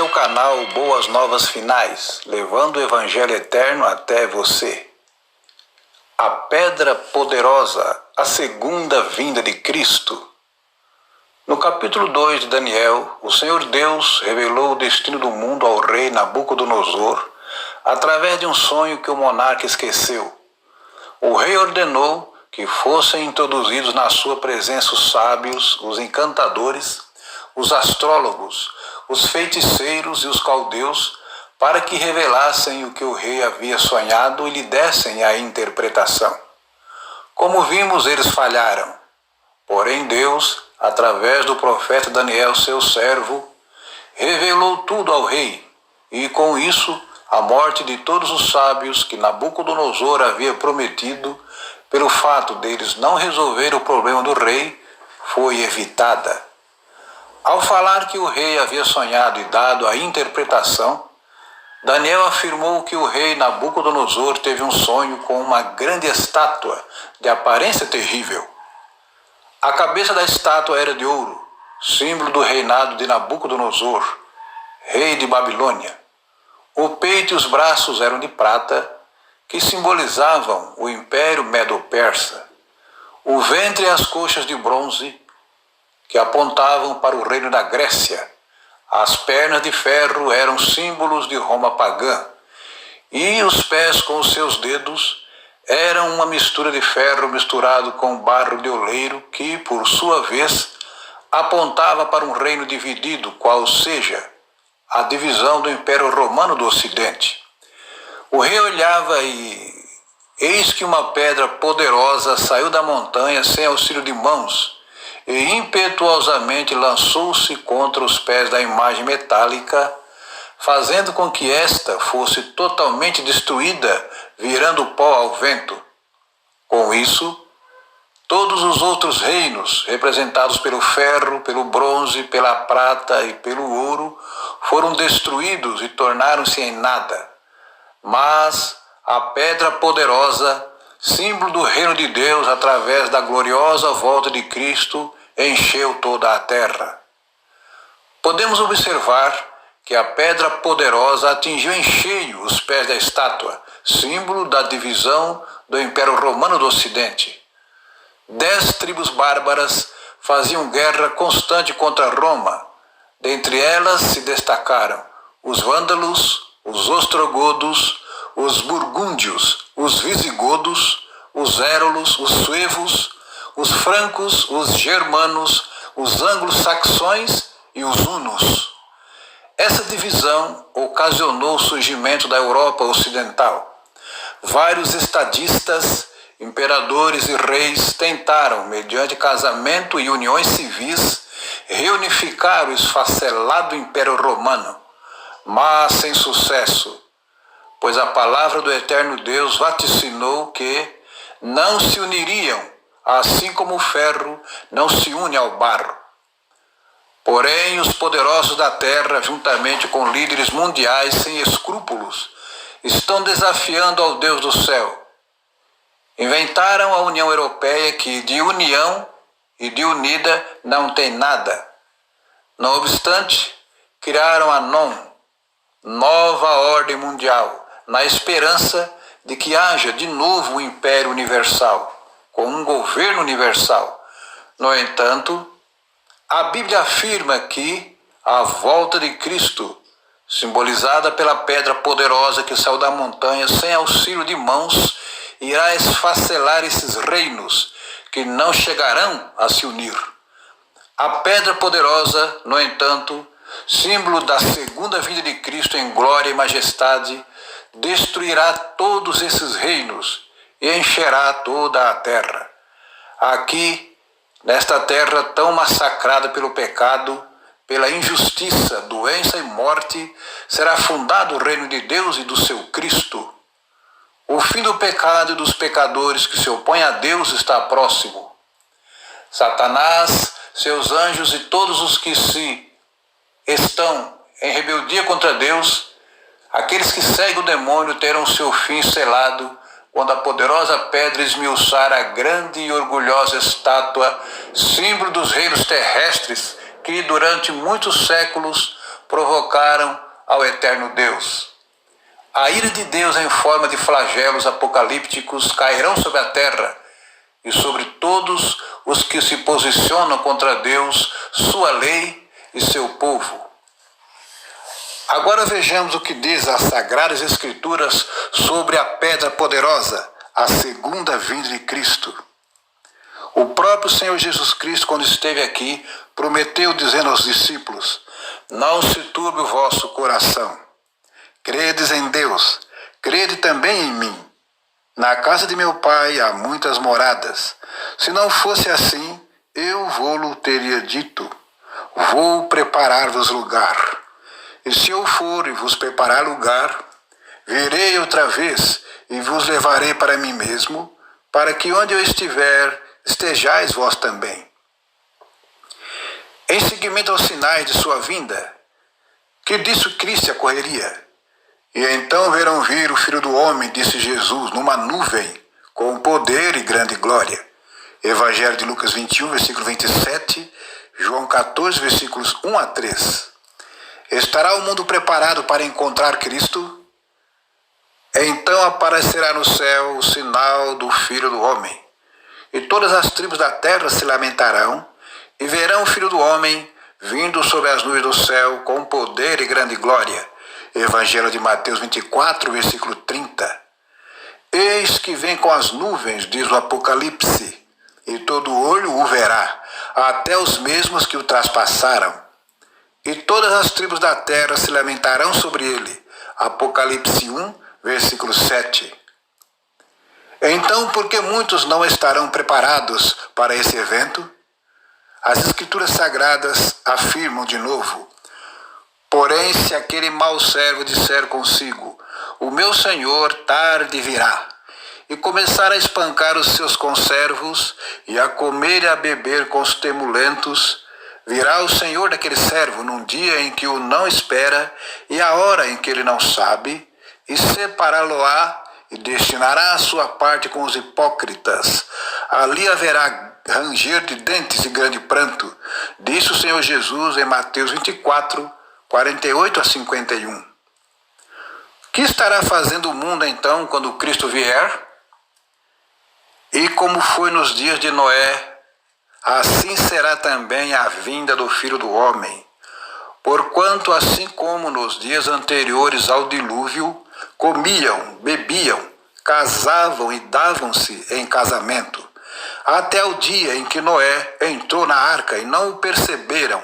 Este é o canal Boas Novas Finais, levando o Evangelho Eterno até você. A Pedra Poderosa, a segunda vinda de Cristo. No capítulo 2 de Daniel, o Senhor Deus revelou o destino do mundo ao rei Nabucodonosor, através de um sonho que o monarca esqueceu. O rei ordenou que fossem introduzidos na sua presença os sábios, os encantadores, os astrólogos, os feiticeiros e os caldeus, para que revelassem o que o rei havia sonhado e lhe dessem a interpretação. Como vimos, eles falharam. Porém, Deus, através do profeta Daniel, seu servo, revelou tudo ao rei, e com isso, a morte de todos os sábios que Nabucodonosor havia prometido, pelo fato deles não resolver o problema do rei, foi evitada. Ao falar que o rei havia sonhado e dado a interpretação, Daniel afirmou que o rei Nabucodonosor teve um sonho com uma grande estátua de aparência terrível. A cabeça da estátua era de ouro, símbolo do reinado de Nabucodonosor, rei de Babilônia. O peito e os braços eram de prata, que simbolizavam o Império Medo-Persa. O ventre e as coxas de bronze, que apontavam para o reino da Grécia. As pernas de ferro eram símbolos de Roma pagã, e os pés com os seus dedos eram uma mistura de ferro misturado com barro de oleiro, que, por sua vez, apontava para um reino dividido, qual seja, a divisão do Império Romano do Ocidente. O rei olhava e eis que uma pedra poderosa saiu da montanha sem auxílio de mãos, e impetuosamente lançou-se contra os pés da imagem metálica, fazendo com que esta fosse totalmente destruída, virando pó ao vento. Com isso, todos os outros reinos, representados pelo ferro, pelo bronze, pela prata e pelo ouro, foram destruídos e tornaram-se em nada. Mas a pedra poderosa, símbolo do reino de Deus através da gloriosa volta de Cristo, encheu toda a terra. Podemos observar que a pedra poderosa atingiu em cheio os pés da estátua, símbolo da divisão do Império Romano do Ocidente. 10 tribos bárbaras faziam guerra constante contra Roma. Dentre elas se destacaram os vândalos, os ostrogodos, os burgúndios, os visigodos, os érolos, os suevos, os francos, os germanos, os anglo-saxões e os hunos. Essa divisão ocasionou o surgimento da Europa Ocidental. Vários estadistas, imperadores e reis tentaram, mediante casamento e uniões civis, reunificar o esfacelado Império Romano, mas sem sucesso, pois a palavra do eterno Deus vaticinou que não se uniriam, assim como o ferro não se une ao barro. Porém, os poderosos da terra, juntamente com líderes mundiais sem escrúpulos, estão desafiando ao Deus do céu. Inventaram a União Europeia, que de união e de unida não tem nada. Não obstante, criaram a nova ordem mundial, na esperança de que haja de novo um império universal, com um governo universal. No entanto, a Bíblia afirma que a volta de Cristo, simbolizada pela pedra poderosa que saiu da montanha sem auxílio de mãos, irá esfacelar esses reinos que não chegarão a se unir. A pedra poderosa, no entanto, símbolo da segunda vinda de Cristo em glória e majestade, destruirá todos esses reinos e encherá toda a terra. Aqui, nesta terra tão massacrada pelo pecado, pela injustiça, doença e morte, será fundado o reino de Deus e do seu Cristo. O fim do pecado e dos pecadores que se opõem a Deus está próximo. Satanás, seus anjos e todos os que estão em rebeldia contra Deus, aqueles que seguem o demônio terão seu fim selado quando a poderosa pedra esmiuçar a grande e orgulhosa estátua, símbolo dos reinos terrestres, que durante muitos séculos provocaram ao eterno Deus. A ira de Deus em forma de flagelos apocalípticos cairão sobre a terra e sobre todos os que se posicionam contra Deus, sua lei e seu povo. Agora vejamos o que diz as Sagradas Escrituras sobre a pedra poderosa, a segunda vinda de Cristo. O próprio Senhor Jesus Cristo, quando esteve aqui, prometeu dizendo aos discípulos: não se turbe o vosso coração. Credes em Deus, crede também em mim. Na casa de meu Pai há muitas moradas. Se não fosse assim, eu vou-lo teria dito. Vou preparar-vos lugar. E se eu for e vos preparar lugar, virei outra vez e vos levarei para mim mesmo, para que onde eu estiver, estejais vós também. Em seguimento aos sinais de sua vinda, que disso Cristo ocorreria. E então verão vir o Filho do Homem, disse Jesus, numa nuvem, com poder e grande glória. Evangelho de Lucas 21, versículo 27, João 14, versículos 1 a 3. Estará o mundo preparado para encontrar Cristo? Então aparecerá no céu o sinal do Filho do Homem. E todas as tribos da terra se lamentarão, e verão o Filho do Homem vindo sobre as nuvens do céu com poder e grande glória. Evangelho de Mateus 24, versículo 30. Eis que vem com as nuvens, diz o Apocalipse, e todo olho o verá, até os mesmos que o traspassaram. E todas as tribos da terra se lamentarão sobre ele. Apocalipse 1, versículo 7. Então, por que muitos não estarão preparados para esse evento? As Escrituras Sagradas afirmam de novo: porém, se aquele mau servo disser consigo, o meu Senhor tarde virá, e começar a espancar os seus conservos, e a comer e a beber com os temulentos, virá o Senhor daquele servo num dia em que o não espera, e a hora em que ele não sabe, e separá-lo-á, e destinará a sua parte com os hipócritas. Ali haverá ranger de dentes e grande pranto, disse o Senhor Jesus em Mateus 24, 48 a 51. O que estará fazendo o mundo então quando Cristo vier? E como foi nos dias de Noé, assim será também a vinda do Filho do Homem. Porquanto assim como nos dias anteriores ao dilúvio, comiam, bebiam, casavam e davam-se em casamento, até o dia em que Noé entrou na arca e não o perceberam,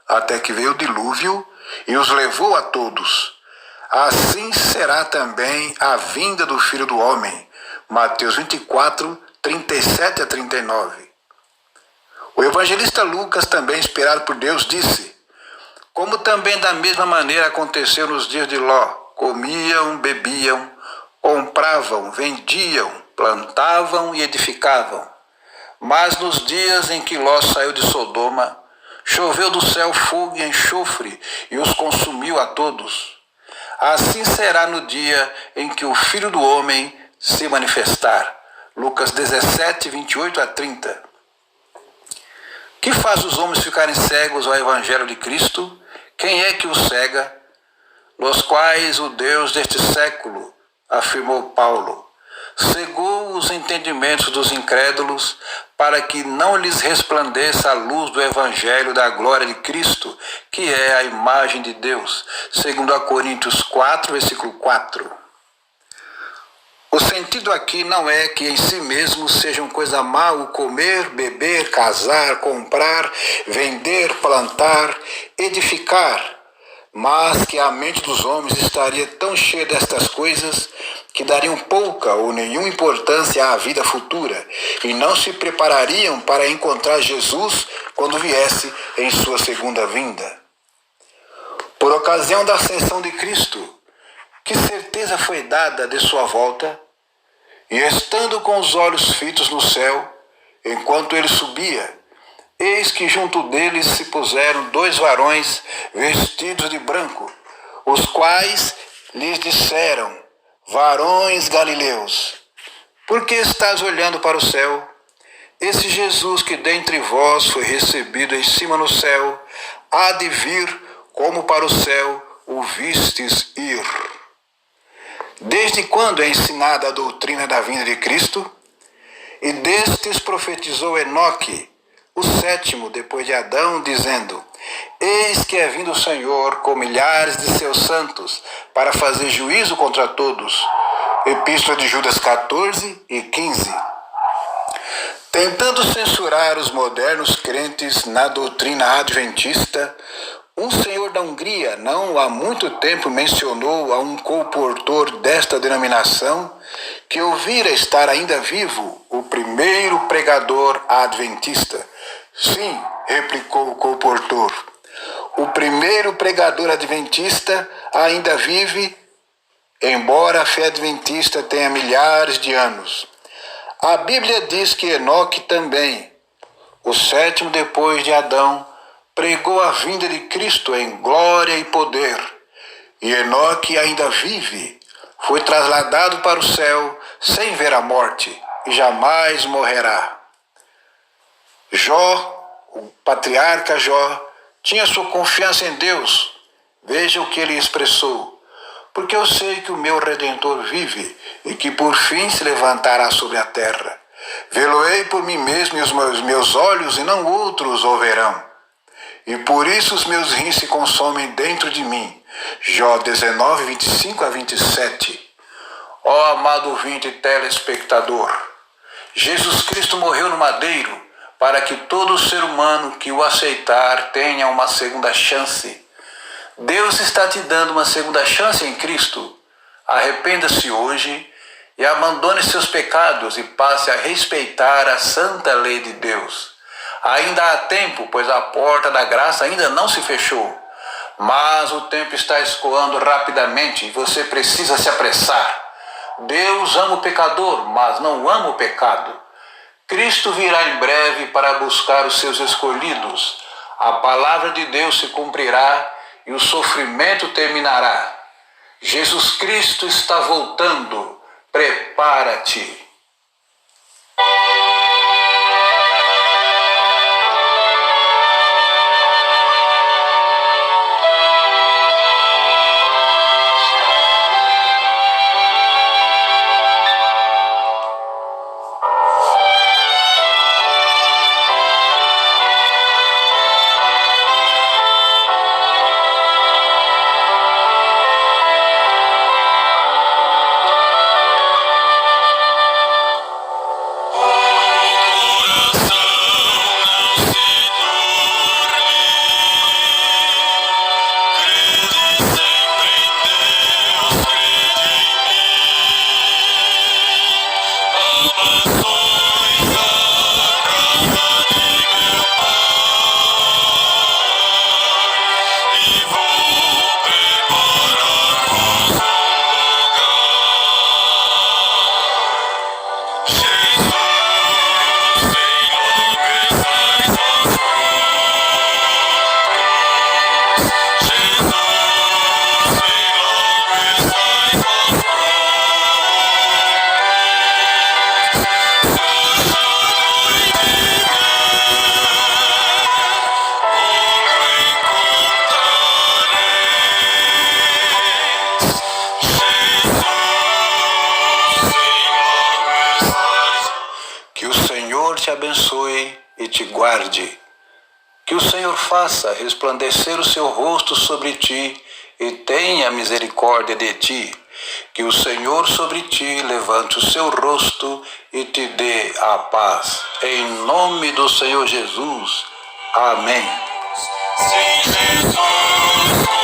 até que veio o dilúvio e os levou a todos. Assim será também a vinda do Filho do Homem. Mateus 24, 37 a 39. O evangelista Lucas, também inspirado por Deus, disse: como também da mesma maneira aconteceu nos dias de Ló, comiam, bebiam, compravam, vendiam, plantavam e edificavam. Mas nos dias em que Ló saiu de Sodoma, choveu do céu fogo e enxofre e os consumiu a todos. Assim será no dia em que o Filho do Homem se manifestar. Lucas 17, 28 a 30. Que faz os homens ficarem cegos ao Evangelho de Cristo? Quem é que os cega? Nos quais o Deus deste século, afirmou Paulo, cegou os entendimentos dos incrédulos, para que não lhes resplandeça a luz do Evangelho da glória de Cristo, que é a imagem de Deus. Segundo a Coríntios 4, versículo 4. O sentido aqui não é que em si mesmo seja uma coisa má o comer, beber, casar, comprar, vender, plantar, edificar, mas que a mente dos homens estaria tão cheia destas coisas que dariam pouca ou nenhuma importância à vida futura e não se preparariam para encontrar Jesus quando viesse em sua segunda vinda. Por ocasião da ascensão de Cristo, que certeza foi dada de sua volta? E estando com os olhos fitos no céu, enquanto ele subia, eis que junto deles se puseram 2 varões vestidos de branco, os quais lhes disseram: varões galileus, por que estás olhando para o céu? Esse Jesus que dentre vós foi recebido em cima no céu, há de vir como para o céu o vistes ir. Desde quando é ensinada a doutrina da vinda de Cristo? E destes profetizou Enoque, o sétimo depois de Adão, dizendo: Eis que é vindo o Senhor com milhares de seus santos, para fazer juízo contra todos. Epístola de Judas 14 e 15. Tentando censurar os modernos crentes na doutrina adventista, um senhor da Hungria não há muito tempo mencionou a um colportor desta denominação que ouvira estar ainda vivo o primeiro pregador adventista. Sim, replicou o colportor, o primeiro pregador adventista ainda vive, embora a fé adventista tenha milhares de anos. A Bíblia diz que Enoque também, o sétimo depois de Adão, pregou a vinda de Cristo em glória e poder. E Enoque ainda vive, foi trasladado para o céu sem ver a morte e jamais morrerá. Jó, o patriarca Jó, tinha sua confiança em Deus. Veja o que ele expressou. Porque eu sei que o meu Redentor vive e que por fim se levantará sobre a terra. Vê-lo-ei por mim mesmo e os meus olhos e não outros o verão. E por isso os meus rins se consomem dentro de mim. Jó 19, 25 a 27. Ó amado ouvinte e telespectador, Jesus Cristo morreu no madeiro para que todo ser humano que o aceitar tenha uma segunda chance. Deus está te dando uma segunda chance em Cristo. Arrependa-se hoje e abandone seus pecados e passe a respeitar a santa lei de Deus. Ainda há tempo, pois a porta da graça ainda não se fechou. Mas o tempo está escoando rapidamente e você precisa se apressar. Deus ama o pecador, mas não ama o pecado. Cristo virá em breve para buscar os seus escolhidos. A palavra de Deus se cumprirá e o sofrimento terminará. Jesus Cristo está voltando. Prepara-te. Te abençoe e te guarde. Que o Senhor faça resplandecer o seu rosto sobre ti e tenha misericórdia de ti. Que o Senhor sobre ti levante o seu rosto e te dê a paz. Em nome do Senhor Jesus. Amém. Sim, Jesus.